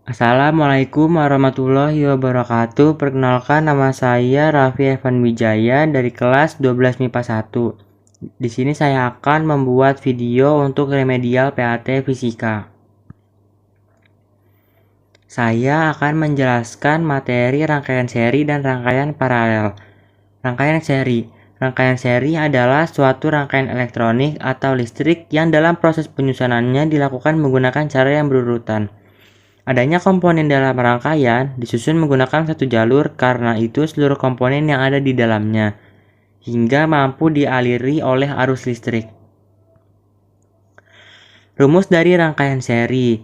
Assalamualaikum warahmatullahi wabarakatuh. Perkenalkan, nama saya Raffi Evan Wijaya dari kelas 12 MIPA 1. Di sini saya akan membuat video untuk remedial PAT Fisika. Saya akan menjelaskan materi rangkaian seri dan rangkaian paralel. Rangkaian seri adalah suatu rangkaian elektronik atau listrik yang dalam proses penyusunannya dilakukan menggunakan cara yang berurutan. Adanya komponen dalam rangkaian disusun menggunakan satu jalur, karena itu seluruh komponen yang ada di dalamnya hingga mampu dialiri oleh arus listrik. Rumus dari rangkaian seri: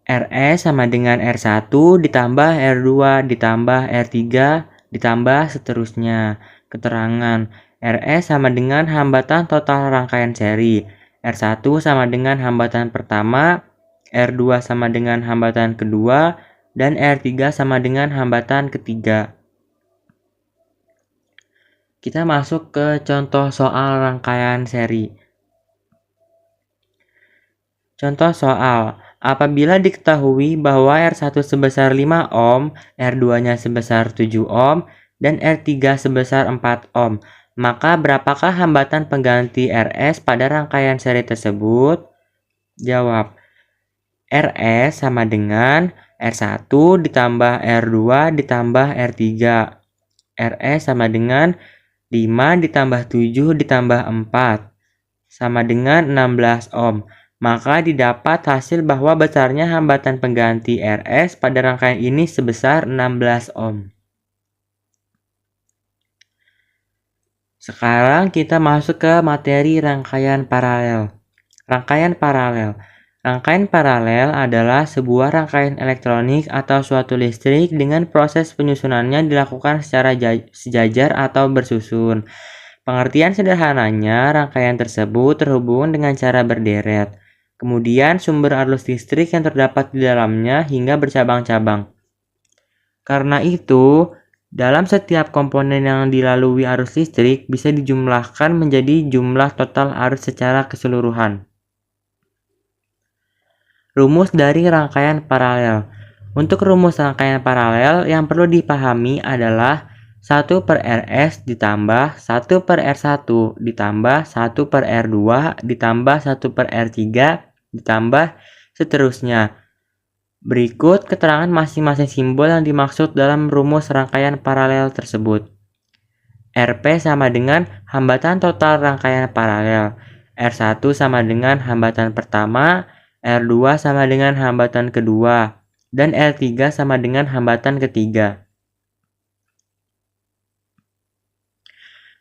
Rs sama dengan R1 ditambah R2 ditambah R3 ditambah seterusnya. Keterangan: Rs sama dengan hambatan total rangkaian seri, R1 sama dengan hambatan pertama, R2 sama dengan hambatan kedua, dan R3 sama dengan hambatan ketiga. Kita masuk ke contoh soal rangkaian seri. Contoh soal: apabila diketahui bahwa R1 sebesar 5 ohm, R2-nya sebesar 7 ohm, dan R3 sebesar 4 ohm, maka berapakah hambatan pengganti Rs pada rangkaian seri tersebut? Jawab: Rs sama dengan R1 ditambah R2 ditambah R3. Rs sama dengan 5 ditambah 7 ditambah 4 sama dengan 16 ohm. Maka didapat hasil bahwa besarnya hambatan pengganti Rs pada rangkaian ini sebesar 16 ohm. Sekarang kita masuk ke materi rangkaian paralel. Rangkaian paralel adalah sebuah rangkaian elektronik atau suatu listrik dengan proses penyusunannya dilakukan secara sejajar atau bersusun. Pengertian sederhananya, rangkaian tersebut terhubung dengan cara berderet. Kemudian sumber arus listrik yang terdapat di dalamnya hingga bercabang-cabang. Karena itu, dalam setiap komponen yang dilalui arus listrik bisa dijumlahkan menjadi jumlah total arus secara keseluruhan. Rumus dari rangkaian paralel. Untuk rumus rangkaian paralel yang perlu dipahami adalah 1 per Rs ditambah 1 per R1 ditambah 1 per R2 ditambah 1 per R3 ditambah seterusnya. Berikut keterangan masing-masing simbol yang dimaksud dalam rumus rangkaian paralel tersebut. Rp sama dengan hambatan total rangkaian paralel, R1 sama dengan hambatan pertama, R2 sama dengan hambatan kedua, dan R3 sama dengan hambatan ketiga.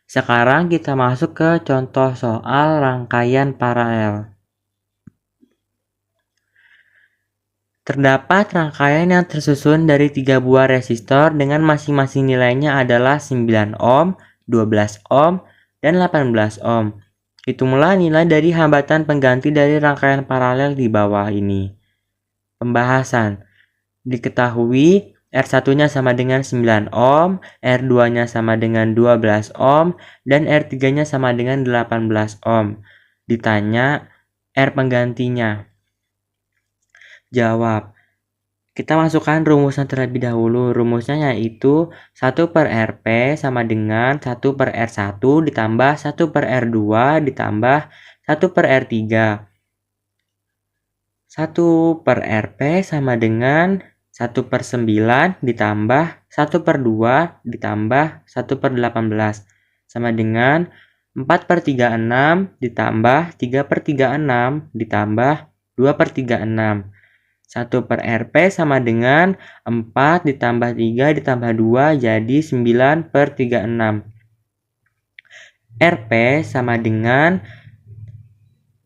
Sekarang kita masuk ke contoh soal rangkaian paralel. Terdapat rangkaian yang tersusun dari 3 buah resistor dengan masing-masing nilainya adalah 9 ohm, 12 ohm, dan 18 ohm. Hitunglah nilai dari hambatan pengganti dari rangkaian paralel di bawah ini. Pembahasan: diketahui R1-nya sama dengan 9 ohm, R2-nya sama dengan 12 ohm, dan R3-nya sama dengan 18 ohm. Ditanya R penggantinya. Jawab: kita masukkan rumusnya terlebih dahulu. Rumusnya yaitu 1 per Rp sama dengan 1 per R1 ditambah 1 per R2 ditambah 1 per R3. 1 per Rp sama dengan 1 per 9 ditambah 1 per 2 ditambah 1 per 18 sama dengan 4 per 36 ditambah 3 per 36 ditambah 2 per 36. 1 per Rp sama dengan 4 ditambah 3 ditambah 2 jadi 9 per 36. Rp sama dengan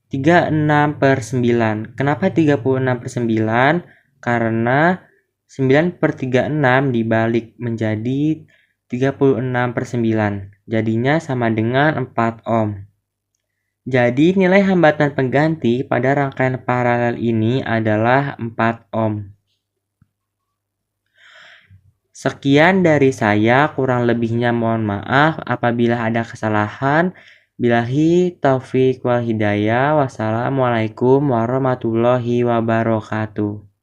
36 per 9. Kenapa 36 per 9? Karena 9 per 36 dibalik menjadi 36 per 9. Jadinya sama dengan 4 ohm. Jadi nilai hambatan pengganti pada rangkaian paralel ini adalah 4 ohm. Sekian dari saya, kurang lebihnya mohon maaf apabila ada kesalahan. Billahi taufik wal hidayah. Wassalamualaikum warahmatullahi wabarakatuh.